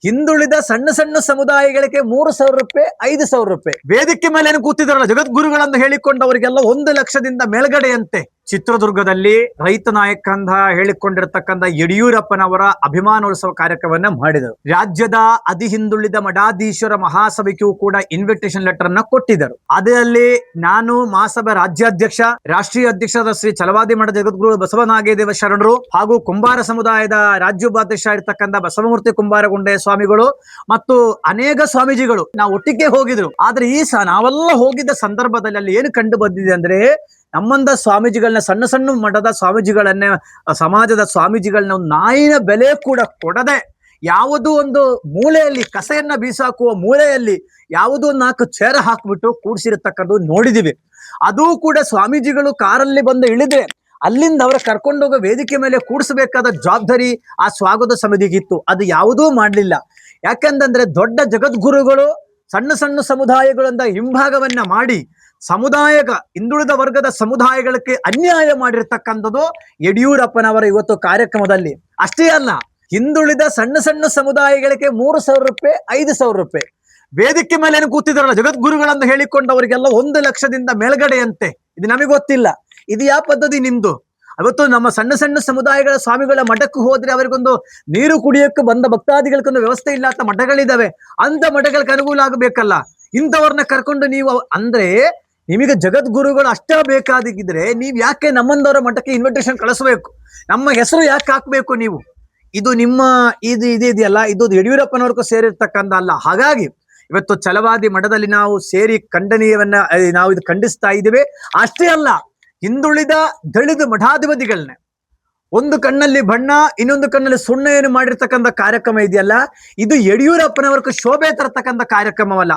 ಹಿಂದುಳಿದ ಸಣ್ಣ ಸಣ್ಣ ಸಮುದಾಯಗಳಿಗೆ 3,000 ರೂಪಾಯಿ 5,000 ರೂಪಾಯಿ ವೇದಿಕೆ ಮೇಲೆ ಕೂತಿದಾರಲ್ಲ ಜಗದ್ಗುರುಗಳಂತ ಹೇಳಿಕೊಂಡವರಿಗೆಲ್ಲ 1,00,000ದಿಂದ ಮೇಲ್ಗಡೆಯಂತೆ. ಚಿತ್ರದುರ್ಗದಲ್ಲಿ ರೈತ ನಾಯಕ ಅಂತ ಹೇಳಿಕೊಂಡಿರತಕ್ಕಂಥ ಯಡಿಯೂರಪ್ಪನವರ ಅಭಿಮಾನೋತ್ಸವ ಕಾರ್ಯಕ್ರಮವನ್ನ ಮಾಡಿದರು. ರಾಜ್ಯದ ಅತಿ ಹಿಂದುಳಿದ ಮಠಾಧೀಶರ ಮಹಾಸಭೆಗೂ ಕೂಡ ಇನ್ವಿಟೇಷನ್ ಲೆಟರ್ ಅನ್ನ ಕೊಟ್ಟಿದ್ದರು. ಅದರಲ್ಲಿ ನಾನು ಮಹಾಸಭಾ ರಾಜ್ಯಾಧ್ಯಕ್ಷ ರಾಷ್ಟ್ರೀಯ ಅಧ್ಯಕ್ಷರಾದ ಶ್ರೀ ಛಲವಾದಿ ಮಠ ಜಗದ್ಗುರು ಬಸವನಾಗೇದೇವ ಶರಣರು ಹಾಗೂ ಕುಂಬಾರ ಸಮುದಾಯದ ರಾಜ್ಯೋಪಾಧ್ಯಕ್ಷ ಇರತಕ್ಕಂಥ ಬಸವಮೂರ್ತಿ ಕುಂಬಾರಗುಂಡೆ ಸ್ವಾಮಿಗಳು ಮತ್ತು ಅನೇಕ ಸ್ವಾಮೀಜಿಗಳು ನಾವು ಒಟ್ಟಿಗೆ ಹೋಗಿದ್ರು. ಆದ್ರೆ ನಾವೆಲ್ಲ ಹೋಗಿದ್ದ ಸಂದರ್ಭದಲ್ಲಿ ಅಲ್ಲಿ ಏನು ಕಂಡು ಬಂದಿದೆ ಅಂದ್ರೆ ನಮ್ಮಂದ ಸ್ವಾಮೀಜಿಗಳನ್ನ ಸಣ್ಣ ಸಣ್ಣ ಮಠದ ಸ್ವಾಮೀಜಿಗಳನ್ನ ಸಮಾಜದ ಸ್ವಾಮೀಜಿಗಳನ್ನ ನಾಯಿನ ಬೆಲೆ ಕೂಡ ಕೊಡದೆ ಯಾವುದೋ ಒಂದು ಮೂಲೆಯಲ್ಲಿ ಕಸೆಯನ್ನ ಬೀಸಾಕುವ ಮೂಲೆಯಲ್ಲಿ ಯಾವುದೋ 4 ಚೇರ್ ಹಾಕ್ಬಿಟ್ಟು ಕೂಡಿಸಿರತಕ್ಕದ್ದು ನೋಡಿದಿವಿ. ಅದು ಕೂಡ ಸ್ವಾಮೀಜಿಗಳು ಕಾರಲ್ಲಿ ಬಂದು ಇಳಿದ್ರೆ ಅಲ್ಲಿಂದ ಅವರ ಕರ್ಕೊಂಡೋಗೋ ವೇದಿಕೆ ಮೇಲೆ ಕೂಡಿಸಬೇಕಾದ ಜವಾಬ್ದಾರಿ ಆ ಸ್ವಾಗತ ಸಮಿತಿಗಿತ್ತು. ಅದು ಯಾವುದೂ ಮಾಡಲಿಲ್ಲ. ಯಾಕಂತಂದ್ರೆ ದೊಡ್ಡ ಜಗದ್ಗುರುಗಳು ಸಣ್ಣ ಸಣ್ಣ ಸಮುದಾಯಗಳಿಂದ ಹಿಂಭಾಗವನ್ನ ಮಾಡಿ ಹಿಂದುಳಿದ ವರ್ಗದ ಸಮುದಾಯಗಳಿಗೆ ಅನ್ಯಾಯ ಮಾಡಿರ್ತಕ್ಕಂಥದ್ದು ಯಡಿಯೂರಪ್ಪನವರ ಇವತ್ತು ಕಾರ್ಯಕ್ರಮದಲ್ಲಿ. ಅಷ್ಟೇ ಅಲ್ಲ, ಹಿಂದುಳಿದ ಸಣ್ಣ ಸಣ್ಣ ಸಮುದಾಯಗಳಿಗೆ 3,000 ರೂಪಾಯಿ 5,000 ರೂಪಾಯಿ ವೇದಿಕೆ ಮೇಲೆ ಕೂತಿದಾರಲ್ಲ ಜಗದ್ಗುರುಗಳಂತ ಹೇಳಿಕೊಂಡವರಿಗೆಲ್ಲ 1,00,000ದಿಂದ ಮೇಲ್ಗಡೆಯಂತೆ. ಇದು ನಮಗೆ ಗೊತ್ತಿಲ್ಲ. ಇದು ಯಾವ ಪದ್ಧತಿ ನಿಮ್ದು? ಅವತ್ತು ನಮ್ಮ ಸಣ್ಣ ಸಣ್ಣ ಸಮುದಾಯಗಳ ಸ್ವಾಮಿಗಳ ಮಠಕ್ಕೆ ಹೋದ್ರೆ ಅವರಿಗೊಂದು ನೀರು ಕುಡಿಯೋಕೆ ಬಂದ ಭಕ್ತಾದಿಗಳಿಗೊಂದು ವ್ಯವಸ್ಥೆ ಇಲ್ಲ ಅಂತ ಮಠಗಳಿದಾವೆ. ಅಂತ ಮಠಗಳಿಗೆ ಅನುಕೂಲ ಆಗಬೇಕಲ್ಲ. ಇಂಥವ್ರನ್ನ ಕರ್ಕೊಂಡು ನೀವು ಅಂದ್ರೆ ನಿಮಗೆ ಜಗದ್ಗುರುಗಳು ಅಷ್ಟೇ ಬೇಕಾದಿದ್ರೆ ನೀವ್ ಯಾಕೆ ನಮ್ಮಂದವರ ಮಠಕ್ಕೆ ಇನ್ವಿಟೇಷನ್ ಕಳಿಸ್ಬೇಕು? ನಮ್ಮ ಹೆಸರು ಯಾಕೆ ಹಾಕ್ಬೇಕು ನೀವು? ಇದು ನಿಮ್ಮ ಇದೆಯಲ್ಲ, ಇದು ಯಡಿಯೂರಪ್ಪನವ್ರಿಗೂ ಸೇರಿರ್ತಕ್ಕಂಥ ಅಲ್ಲ. ಹಾಗಾಗಿ ಇವತ್ತು ಛಲವಾದಿ ಮಠದಲ್ಲಿ ನಾವು ಸೇರಿ ನಾವು ಇದು ಖಂಡಿಸ್ತಾ ಇದ್ದೇವೆ. ಅಷ್ಟೇ ಅಲ್ಲ, ಹಿಂದುಳಿದ ದಳಿದ ಮಠಾಧಿಪತಿಗಳನ್ನ ಒಂದು ಕಣ್ಣಲ್ಲಿ ಬಣ್ಣ ಇನ್ನೊಂದು ಕಣ್ಣಲ್ಲಿ ಸುಣ್ಣ ಏನು ಮಾಡಿರ್ತಕ್ಕಂಥ ಕಾರ್ಯಕ್ರಮ ಇದೆಯಲ್ಲ, ಇದು ಯಡಿಯೂರಪ್ಪನವರ್ಗೂ ಶೋಭೆ ತರತಕ್ಕಂಥ ಕಾರ್ಯಕ್ರಮವಲ್ಲ.